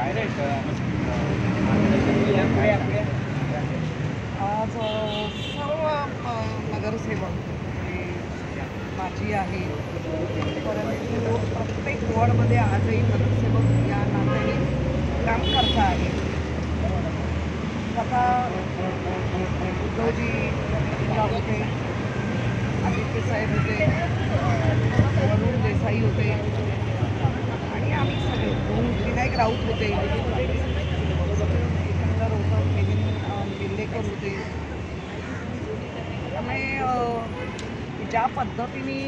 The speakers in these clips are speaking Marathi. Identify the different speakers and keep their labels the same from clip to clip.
Speaker 1: आज सर्व नगरसेवक माझी आहे, परंतु प्रत्येक वॉर्डमध्ये आजही नगरसेवक या नात्याने काम करता आहे. आता उद्धवजी होते, आदित्य साहेब होते, वरुण देसाई होते आणि आम्ही सगळे विनायक राऊत होते, एकंदर होतं, मिल्लेकर होते. त्यामुळे ज्या पद्धतीने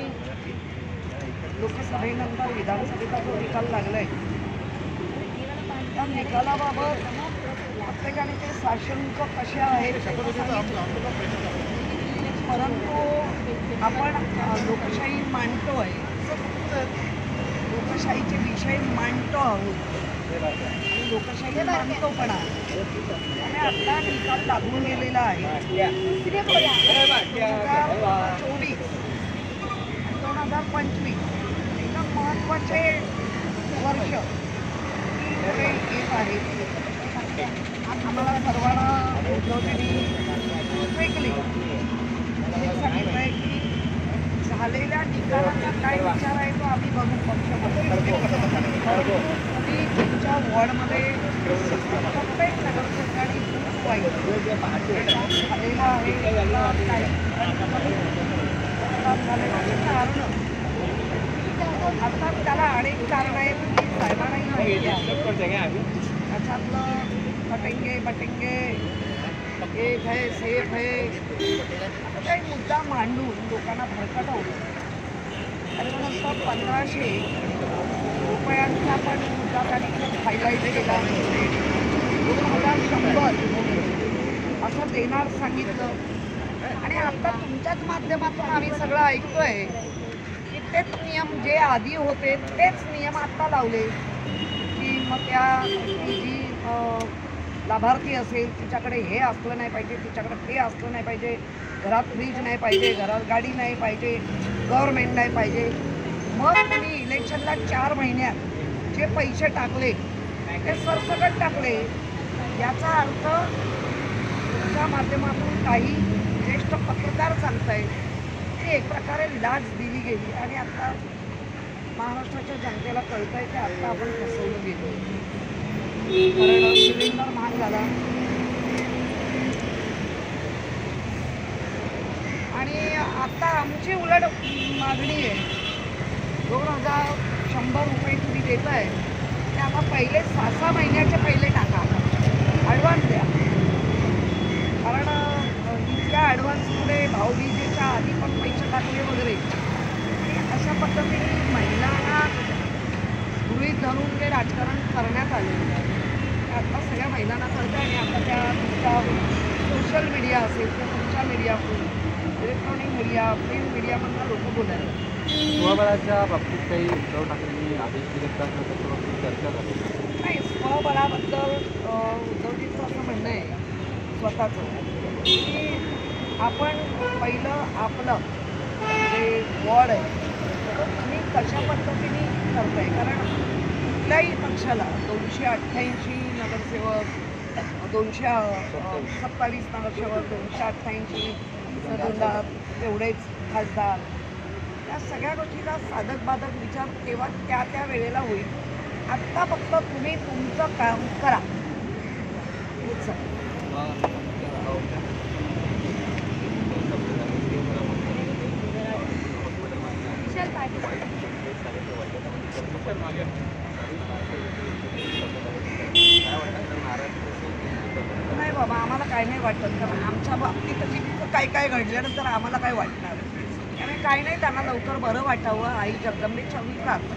Speaker 1: लोकसभेनंतर विधानसभेचा जो निकाल लागला आहे त्या निकालाबाबत प्रत्येकाने ते साशंक कसे आहेत परंतु आपण लोकशाही मांडतोय, लोकशाहीचे विषय मांडतो आहोत आणि लोकशाही मानतो पण आहे. आणि आता निकाल लागून गेलेला आहे 2024 2025 एकदम महत्त्वाचे वर्ष पुढे येत आहेत. आम्हाला सर्वांना उद्धवजींनी स्ट्रिक्टली सांगितलं आहे की झालेल्या निकालाचा काय विचार आहे तो आम्ही बघू पक्षामध्ये. तुम्ही तुमच्या वॉर्डमध्ये प्रत्येक नगरसेवकांनी खूप वाईट झालेला आहे कारण आता त्याला अनेक कारण आहेत की साहेबांनाही माहिती आहे. त्याच्यातलं बटेंगे एक है सेफ है आता काही मुद्दा मांडून लोकांना भरकटवलं आणि नंतर 1500 रुपयांचा पण मुद्दा त्यांनी हायलाईट केला, 2100 असं देणार सांगितलं. आणि आता तुमच्याच माध्यमातून आम्ही सगळं ऐकतोय की तेच नियम जे आधी होते तेच नियम आत्ता लावले की मग त्या जी लाभार्थी असेल तिच्याकडे हे असलं नाही पाहिजे, तिच्याकडे ते असलं नाही पाहिजे, घरात फ्रीज नाही पाहिजे, घरात गाडी नाही पाहिजे, गव्हर्नमेंट नाही पाहिजे. मग तुम्ही इलेक्शनला 4 महिन्यात जे पैसे टाकले ते सरसकट टाकले. याचा अर्थ तुमच्या माध्यमातून काही ज्येष्ठ पत्रकार सांगतायत की एक प्रकारे लाच दिली गेली आणि आता महाराष्ट्राच्या जनतेला कळत आहे की आता आपण फसवलं गेलो. कारण सिलेंडर महाग झाला आणि आता आमची उलट मागणी आहे 2100 रुपये तुम्ही देत आहे ते आता पहिले 6-6 महिन्याचे पहिले टाका, ॲडव्हान्स द्या. कारण इतक्या ॲडव्हान्समुळे भाऊबीजेच्या आधी पण पैसे टाकले वगैरे आणि अशा पद्धतीने महिलांना गृहीत धरून ते राजकारण करण्यात आले. आता सगळ्या महिलांना कळतं आणि आता त्या तुमच्या सोशल मीडिया असेल तर तुमच्या मीडियातून इलेक्ट्रॉनिक मीडिया प्रिंट मीडियामधून लोक बोलायला
Speaker 2: स्वबळाच्या बाबतीत काही उद्धव ठाकरेंनी आदेश दिले का त्याच्या बाबतीत चर्चा झाली
Speaker 1: नाही. स्वबळाबद्दल उद्धवजींचं असं म्हणणं आहे स्वतःचं की आपण पहिलं आपलं जे वॉर्ड आहे तुम्ही कशा पद्धतीने करताय. कारण कुठल्याही पक्षाला 288 नगरसेवक 227 नगरसेवक 288 तेवढेच खासदार या सगळ्या गोष्टीचा साधक बाधक विचार तेव्हा त्या वेळेला होईल. आत्ता फक्त तुम्ही तुमचं काम करा. नाही बाबा आम्हाला काय नाही वाटत, कारण आमच्या बाबतीत काय काय घडल्यानंतर आम्हाला काय वाटणार. त्यामुळे काही नाही, त्यांना लवकर बरं वाटावं. आई जगदंबेच्या प्रार्थना.